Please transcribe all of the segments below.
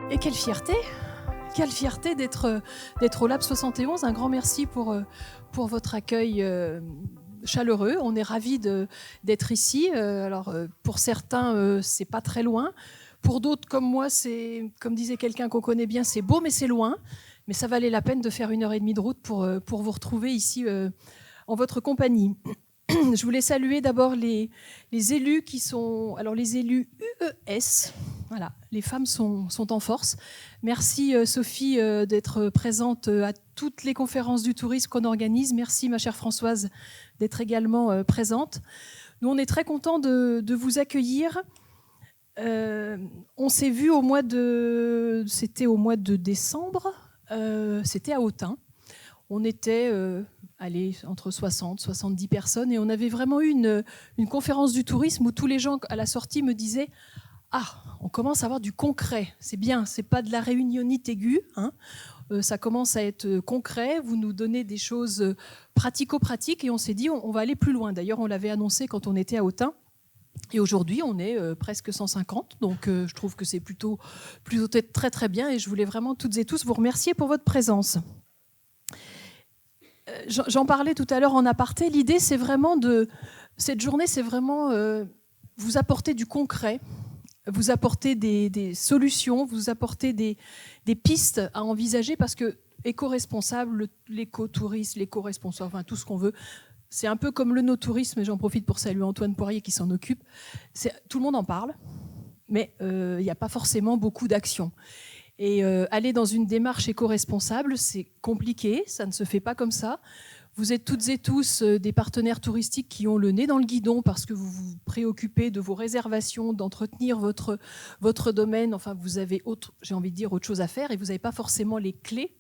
Et quelle fierté! Quelle fierté d'être au Lab 71. Un grand merci pour votre accueil chaleureux. On est ravis d'être ici. Alors, pour certains, c'est pas très loin. Pour d'autres, comme moi, c'est, comme disait quelqu'un qu'on connaît bien, c'est beau, mais c'est loin. Mais ça valait la peine de faire 1h30 de route pour vous retrouver ici en votre compagnie. Je voulais saluer d'abord les élus qui sont... Alors, les élus UES. Voilà, les femmes sont en force. Merci Sophie d'être présente à toutes les conférences du tourisme qu'on organise. Merci ma chère Françoise d'être également présente. Nous, on est très contents de vous accueillir. On s'est vu c'était au mois de décembre. C'était à Autun. On était entre 60 et 70 personnes et on avait vraiment eu une conférence du tourisme où tous les gens à la sortie me disaient « Ah, on commence à avoir du concret, c'est bien, c'est pas de la réunionnite aiguë, hein. Ça commence à être concret, vous nous donnez des choses pratico-pratiques » et on s'est dit on va aller plus loin. D'ailleurs, on l'avait annoncé quand on était à Autun. Et aujourd'hui, on est presque 150, donc je trouve que c'est plutôt très très bien et je voulais vraiment toutes et tous vous remercier pour votre présence. J'en parlais tout à l'heure en aparté. L'idée, c'est vraiment cette journée, c'est vraiment vous apporter du concret, vous apporter des solutions, vous apporter des pistes à envisager parce que éco-responsable, l'écotourisme, l'éco-responsable, enfin tout ce qu'on veut, c'est un peu comme le no-tourisme, et j'en profite pour saluer Antoine Poirier qui s'en occupe. Tout le monde en parle, mais il n'y a pas forcément beaucoup d'actions. Et aller dans une démarche éco-responsable, c'est compliqué, ça ne se fait pas comme ça. Vous êtes toutes et tous des partenaires touristiques qui ont le nez dans le guidon parce que vous vous préoccupez de vos réservations, d'entretenir votre domaine. Enfin, vous avez autre chose à faire et vous n'avez pas forcément les clés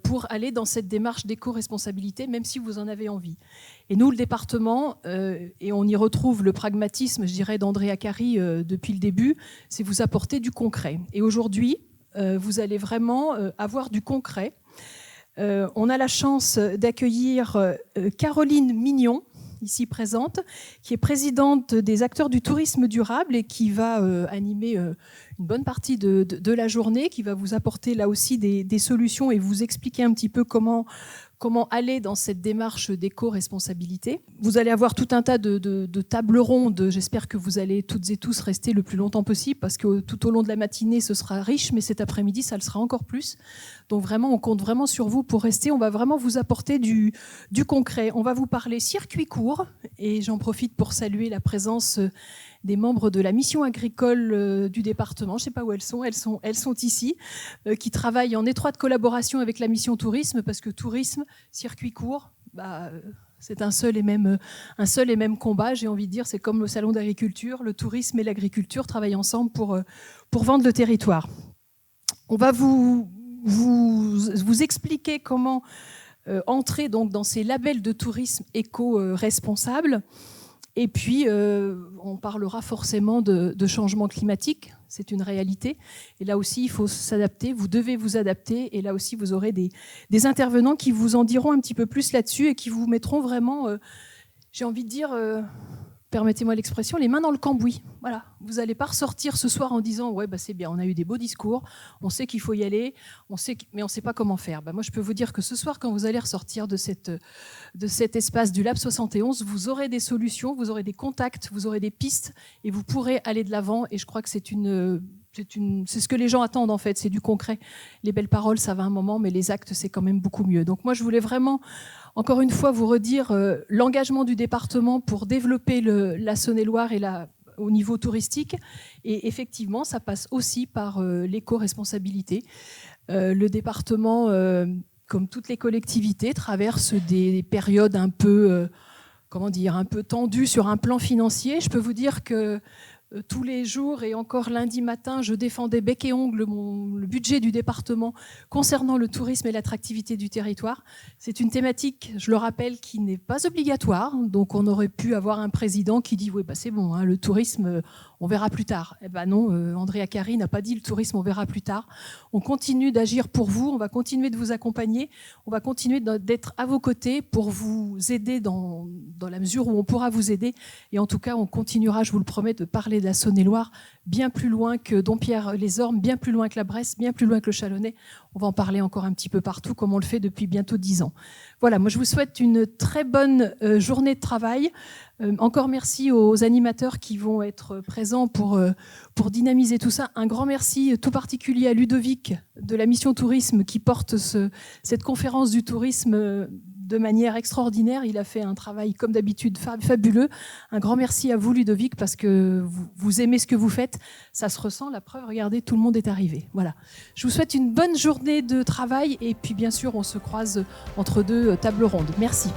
pour aller dans cette démarche d'éco-responsabilité, même si vous en avez envie. Et nous, le département, et on y retrouve le pragmatisme, je dirais, d'Andrea Cari depuis le début, c'est vous apporter du concret. Et aujourd'hui, vous allez vraiment avoir du concret. On a la chance d'accueillir Caroline Mignon, ici présente, qui est présidente des acteurs du tourisme durable et qui va animer une bonne partie de la journée, qui va vous apporter là aussi des solutions et vous expliquer un petit peu comment aller dans cette démarche d'éco-responsabilité. Vous allez avoir tout un tas de tables rondes. J'espère que vous allez toutes et tous rester le plus longtemps possible parce que tout au long de la matinée, ce sera riche, mais cet après-midi, ça le sera encore plus. Donc vraiment, on compte vraiment sur vous pour rester. On va vraiment vous apporter du concret. On va vous parler circuit court et j'en profite pour saluer la présence des membres de la mission agricole du département, je ne sais pas où elles sont ici, qui travaillent en étroite collaboration avec la mission tourisme, parce que tourisme, circuit court, c'est un seul et même combat, j'ai envie de dire, c'est comme le salon d'agriculture, le tourisme et l'agriculture travaillent ensemble pour vendre le territoire. On va vous expliquer comment entrer donc dans ces labels de tourisme éco-responsable. Et puis, on parlera forcément de changement climatique, c'est une réalité. Et là aussi, il faut s'adapter, vous devez vous adapter. Et là aussi, vous aurez des intervenants qui vous en diront un petit peu plus là-dessus et qui vous mettront vraiment, j'ai envie de dire, permettez-moi l'expression, les mains dans le cambouis. Voilà. Vous n'allez pas ressortir ce soir en disant « ouais, c'est bien, on a eu des beaux discours, on sait qu'il faut y aller, mais on ne sait pas comment faire ». Moi, je peux vous dire que ce soir, quand vous allez ressortir de cet espace du Lab 71, vous aurez des solutions, vous aurez des contacts, vous aurez des pistes et vous pourrez aller de l'avant. Et je crois que c'est ce que les gens attendent en fait, c'est du concret. Les belles paroles, ça va un moment, mais les actes, c'est quand même beaucoup mieux. Donc moi, je voulais vraiment, encore une fois, vous redire l'engagement du département pour développer la Saône-et-Loire au niveau touristique. Et effectivement, ça passe aussi par l'éco-responsabilité. Le département, comme toutes les collectivités, traverse des périodes un peu tendues sur un plan financier. Je peux vous dire que tous les jours et encore lundi matin, je défendais bec et ongle le budget du département concernant le tourisme et l'attractivité du territoire. C'est une thématique, je le rappelle, qui n'est pas obligatoire. Donc on aurait pu avoir un président qui dit « oui, c'est bon, hein, le tourisme, on verra plus tard ». Eh ben non, Andrea Cari n'a pas dit « le tourisme, on verra plus tard ». On continue d'agir pour vous, on va continuer de vous accompagner, on va continuer d'être à vos côtés pour vous aider dans la mesure où on pourra vous aider. Et en tout cas, on continuera, je vous le promets, de parler vallée de la Saône-et-Loire, bien plus loin que Dompierre-les-Ormes, bien plus loin que la Bresse, bien plus loin que le Chalonnais. On va en parler encore un petit peu partout, comme on le fait depuis bientôt 10 ans. Voilà, moi je vous souhaite une très bonne journée de travail. Encore merci aux animateurs qui vont être présents pour dynamiser tout ça. Un grand merci tout particulier à Ludovic de la Mission Tourisme qui porte cette conférence du tourisme de manière extraordinaire. Il a fait un travail, comme d'habitude, fabuleux. Un grand merci à vous, Ludovic, parce que vous aimez ce que vous faites. Ça se ressent, la preuve, regardez, tout le monde est arrivé. Voilà. Je vous souhaite une bonne journée de travail et puis, bien sûr, on se croise entre deux tables rondes. Merci.